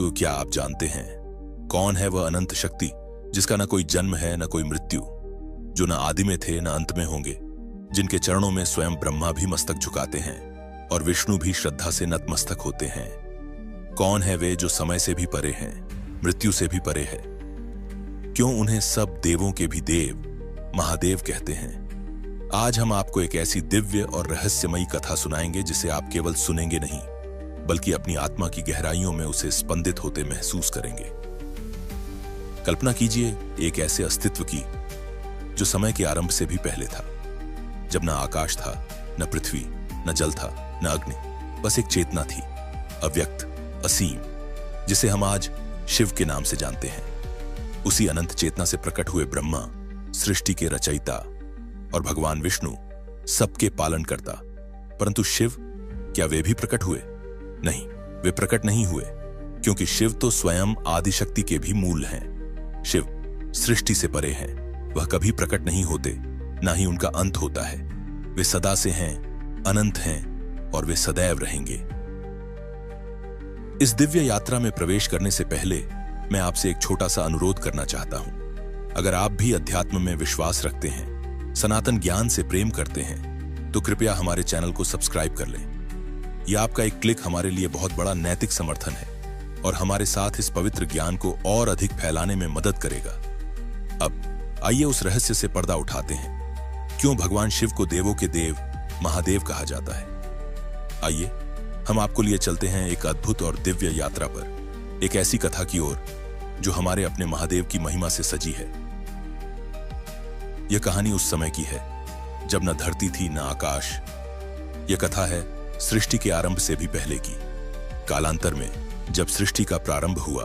क्या आप जानते हैं कौन है वह अनंत शक्ति जिसका न कोई जन्म है न कोई मृत्यु, जो न आदि में थे न अंत में होंगे, जिनके चरणों में स्वयं ब्रह्मा भी मस्तक झुकाते हैं और विष्णु भी श्रद्धा से नतमस्तक होते हैं? कौन है वे जो समय से भी परे हैं, मृत्यु से भी परे है? क्यों उन्हें सब देवों के भी देव महादेव कहते हैं? आज हम आपको एक ऐसी दिव्य और रहस्यमयी कथा सुनाएंगे जिसे आप केवल सुनेंगे नहीं बल्कि अपनी आत्मा की गहराइयों में उसे स्पंदित होते महसूस करेंगे। कल्पना कीजिए एक ऐसे अस्तित्व की जो समय के आरंभ से भी पहले था, जब न आकाश था, न पृथ्वी, न जल था, न अग्नि, बस एक चेतना थी, अव्यक्त, असीम, जिसे हम आज शिव के नाम से जानते हैं। उसी अनंत चेतना से प्रकट हुए ब्रह्मा, सृष्टि के रचयिता, और भगवान विष्णु सबके पालन करता। परंतु शिव, क्या वे भी प्रकट हुए? नहीं, वे प्रकट नहीं हुए, क्योंकि शिव तो स्वयं आदिशक्ति के भी मूल हैं। शिव सृष्टि से परे हैं, वह कभी प्रकट नहीं होते, ना ही उनका अंत होता है। वे सदा से हैं, अनंत हैं और वे सदैव रहेंगे। इस दिव्य यात्रा में प्रवेश करने से पहले मैं आपसे एक छोटा सा अनुरोध करना चाहता हूं। अगर आप भी अध्यात्म में विश्वास रखते हैं, सनातन ज्ञान से प्रेम करते हैं, तो कृपया हमारे चैनल को सब्सक्राइब कर लें। यह आपका एक क्लिक हमारे लिए बहुत बड़ा नैतिक समर्थन है और हमारे साथ इस पवित्र ज्ञान को और अधिक फैलाने में मदद करेगा। अब आइए उस रहस्य से पर्दा उठाते हैं, क्यों भगवान शिव को देवों के देव महादेव कहा जाता है। आइए हम आपको लिए चलते हैं एक अद्भुत और दिव्य यात्रा पर, एक ऐसी कथा की ओर जो हमारे अपने महादेव की महिमा से सजी है। यह कहानी उस समय की है जब न धरती थी न आकाश। यह कथा है सृष्टि के आरंभ से भी पहले की। कालांतर में जब सृष्टि का प्रारंभ हुआ,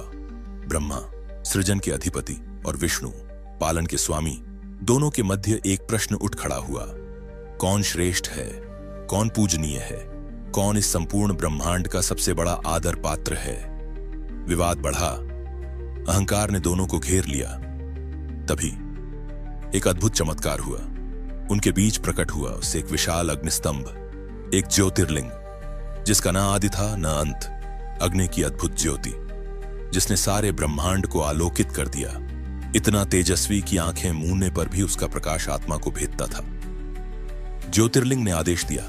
ब्रह्मा सृजन के अधिपति और विष्णु पालन के स्वामी, दोनों के मध्य एक प्रश्न उठ खड़ा हुआ। कौन श्रेष्ठ है, कौन पूजनीय है, कौन इस संपूर्ण ब्रह्मांड का सबसे बड़ा आदर पात्र है? विवाद बढ़ा, अहंकार ने दोनों को घेर लिया। तभी एक अद्भुत चमत्कार हुआ। उनके बीच प्रकट हुआ उससे एक विशाल अग्निस्तंभ, एक ज्योतिर्लिंग जिसका ना आदि था न अंत, अग्नि की अद्भुत ज्योति जिसने सारे ब्रह्मांड को आलोकित कर दिया, इतना तेजस्वी कि आंखें मूंदने पर भी उसका प्रकाश आत्मा को भेदता था। ज्योतिर्लिंग ने आदेश दिया,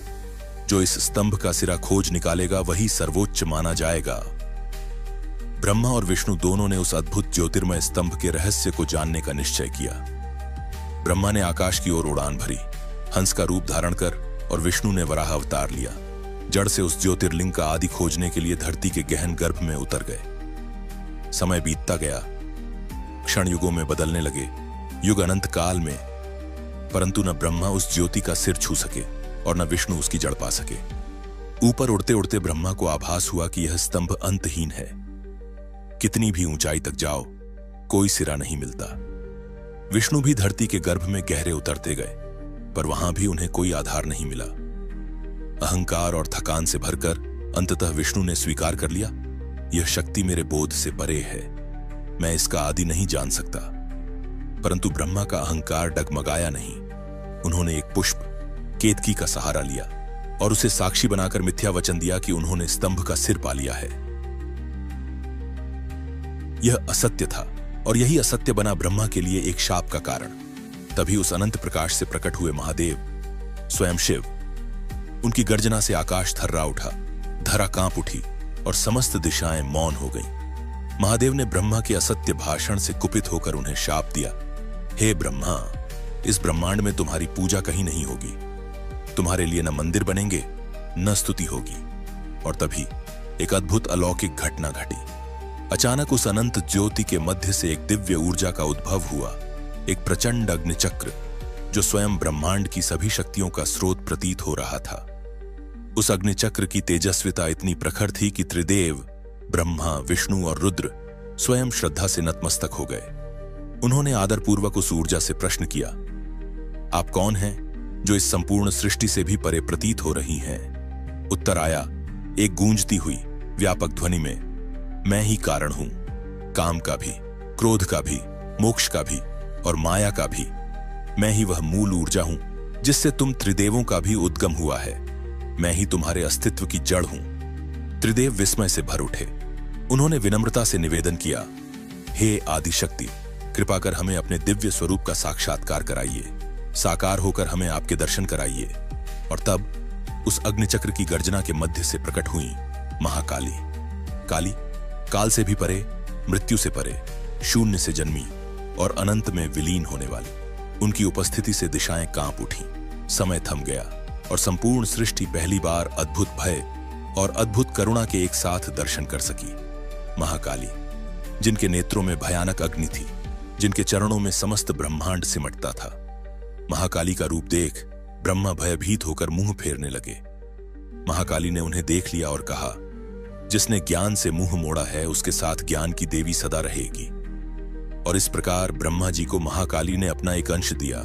जो इस स्तंभ का सिरा खोज निकालेगा वही सर्वोच्च माना जाएगा। ब्रह्मा और विष्णु दोनों ने उस अद्भुत ज्योतिर्मय स्तंभ के रहस्य को जानने का निश्चय किया। ब्रह्मा ने आकाश की ओर उड़ान भरी, हंस का रूप धारण कर, और विष्णु ने वराह अवतार लिया। जड़ से उस ज्योतिर्लिंग का आदि खोजने के लिए धरती के गहन गर्भ में उतर गए। समय बीतता गया, क्षण युगों में बदलने लगे, युग अनंत काल में, परंतु न ब्रह्मा उस ज्योति का सिर छू सके और न विष्णु उसकी जड़ पा सके। ऊपर उड़ते उड़ते ब्रह्मा को आभास हुआ कि यह स्तंभ अंतहीन है। कितनी भी ऊंचाई तक जाओ, कोई सिरा नहीं मिलता। विष्णु भी धरती के गर्भ में गहरे उतरते गए, पर वहां भी उन्हें कोई आधार नहीं मिला। अहंकार और थकान से भरकर अंततः विष्णु ने स्वीकार कर लिया, यह शक्ति मेरे बोध से परे है, मैं इसका आदि नहीं जान सकता। परंतु ब्रह्मा का अहंकार डगमगाया नहीं। उन्होंने एक पुष्प केतकी का सहारा लिया और उसे साक्षी बनाकर मिथ्या वचन दिया कि उन्होंने स्तंभ का सिर पा लिया है। यह असत्य था और यही असत्य बना ब्रह्मा के लिए एक शाप का कारण। तभी उस अनंत प्रकाश से प्रकट हुए महादेव, स्वयं शिव, उनकी गर्जना से आकाश थर्रा उठा, धरा कांप उठी और समस्त दिशाएं मौन हो गईं। महादेव ने ब्रह्मा के असत्य भाषण से कुपित होकर उन्हें शाप दिया, हे ब्रह्मा, इस ब्रह्मांड में तुम्हारी पूजा कहीं नहीं होगी, तुम्हारे लिए न मंदिर बनेंगे न स्तुति होगी। और तभी एक अद्भुत अलौकिक घटना घटी। अचानक उस अनंत ज्योति के मध्य से एक दिव्य ऊर्जा का उद्भव हुआ, एक प्रचंड अग्निचक्र जो स्वयं ब्रह्मांड की सभी शक्तियों का स्रोत प्रतीत हो रहा था। उस अग्निचक्र की तेजस्विता इतनी प्रखर थी कि त्रिदेव ब्रह्मा, विष्णु और रुद्र स्वयं श्रद्धा से नतमस्तक हो गए। उन्होंने आदरपूर्वक उस ऊर्जा से प्रश्न किया, आप कौन हैं जो इस संपूर्ण सृष्टि से भी परे प्रतीत हो रही हैं? उत्तर आया एक गूंजती हुई व्यापक ध्वनि में, मैं ही कारण हूं, काम का भी, क्रोध का भी, मोक्ष का भी और माया का भी। मैं ही वह मूल ऊर्जा हूं जिससे तुम त्रिदेवों का भी उद्गम हुआ है। मैं ही तुम्हारे अस्तित्व की जड़ हूं। त्रिदेव विस्मय से भर उठे। उन्होंने विनम्रता से निवेदन किया, हे आदिशक्ति, कृपा कर हमें अपने दिव्य स्वरूप का साक्षात्कार कराइए, साकार होकर हमें आपके दर्शन कराइए। और तब उस अग्निचक्र की गर्जना के मध्य से प्रकट हुई महाकाली। काली, काल से भी परे, मृत्यु से परे, शून्य से जन्मी और अनंत में विलीन होने वाली। उनकी उपस्थिति से दिशाएं कांप उठी, समय थम गया और संपूर्ण सृष्टि पहली बार अद्भुत भय और अद्भुत करुणा के एक साथ दर्शन कर सकी। महाकाली, जिनके नेत्रों में भयानक अग्नि थी, जिनके चरणों में समस्त ब्रह्मांड सिमटता था। महाकाली का रूप देख ब्रह्मा भयभीत होकर मुंह फेरने लगे। महाकाली ने उन्हें देख लिया और कहा, जिसने ज्ञान से मुंह मोड़ा है उसके साथ ज्ञान की देवी सदा रहेगी। और इस प्रकार ब्रह्मा जी को महाकाली ने अपना एक अंश दिया,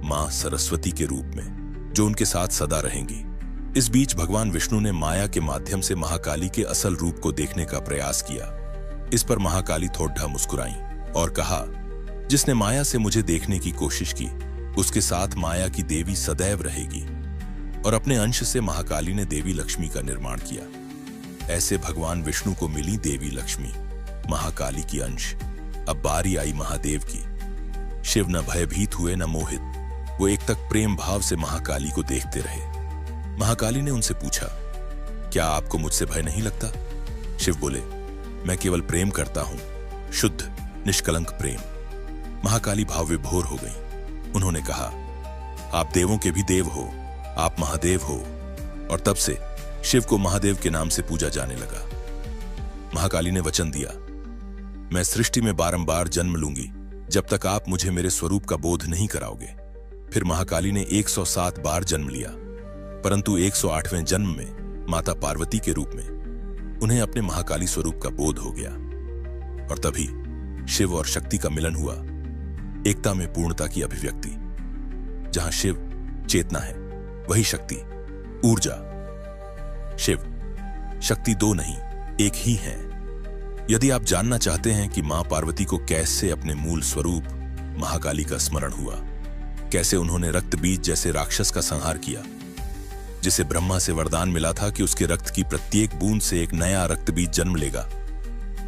मां सरस्वती के रूप में, जो उनके साथ सदा रहेंगी। इस बीच भगवान विष्णु ने माया के माध्यम से महाकाली के असल रूप को देखने का प्रयास किया। इस पर महाकाली थोड़ा मुस्कुराईं और कहा, जिसने माया से मुझे देखने की कोशिश की उसके साथ माया की देवी सदैव रहेगी। और अपने अंश से महाकाली ने देवी लक्ष्मी का निर्माण किया। ऐसे भगवान विष्णु को मिली देवी लक्ष्मी, महाकाली की अंश। अब बारी आई महादेव की। शिव न भयभीत हुए न मोहित, वो एक तक प्रेम भाव से महाकाली को देखते रहे। महाकाली ने उनसे पूछा, क्या आपको मुझसे भय नहीं लगता? शिव बोले, मैं केवल प्रेम करता हूं, शुद्ध निष्कलंक प्रेम। महाकाली भाव विभोर हो गई। उन्होंने कहा, आप देवों के भी देव हो, आप महादेव हो। और तब से शिव को महादेव के नाम से पूजा जाने लगा। महाकाली ने वचन दिया, मैं सृष्टि में बारंबार जन्म लूंगी जब तक आप मुझे मेरे स्वरूप का बोध नहीं कराओगे। फिर महाकाली ने 107 बार जन्म लिया, परंतु 108वें जन्म में माता पार्वती के रूप में उन्हें अपने महाकाली स्वरूप का बोध हो गया। और तभी शिव और शक्ति का मिलन हुआ, एकता में पूर्णता की अभिव्यक्ति। जहां शिव चेतना है, वही शक्ति ऊर्जा। शिव शक्ति दो नहीं, एक ही है। यदि आप जानना चाहते हैं कि मां पार्वती को कैसे अपने मूल स्वरूप महाकाली का स्मरण हुआ, कैसे उन्होंने रक्त बीज जैसे राक्षस का संहार किया, जिसे ब्रह्मा से वरदान मिला था कि उसके रक्त की प्रत्येक बूंद से एक नया रक्त बीज जन्म लेगा,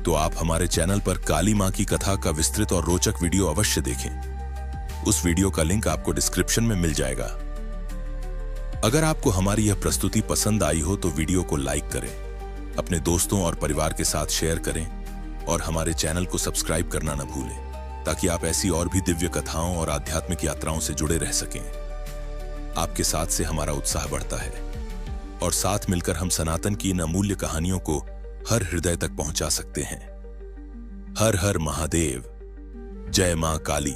तो आप हमारे चैनल पर काली मां की कथा का विस्तृत और रोचक वीडियो अवश्य देखें। उस वीडियो का लिंक आपको डिस्क्रिप्शन में मिल जाएगा। अगर आपको हमारी यह प्रस्तुति पसंद आई हो तो वीडियो को लाइक करें, अपने दोस्तों और परिवार के साथ शेयर करें और हमारे चैनल को सब्सक्राइब करना न भूलें, ताकि आप ऐसी और भी दिव्य कथाओं और आध्यात्मिक यात्राओं से जुड़े रह सकें। आपके साथ से हमारा उत्साह बढ़ता है और साथ मिलकर हम सनातन की इन अमूल्य कहानियों को हर हृदय तक पहुंचा सकते हैं। हर हर महादेव, जय मां काली।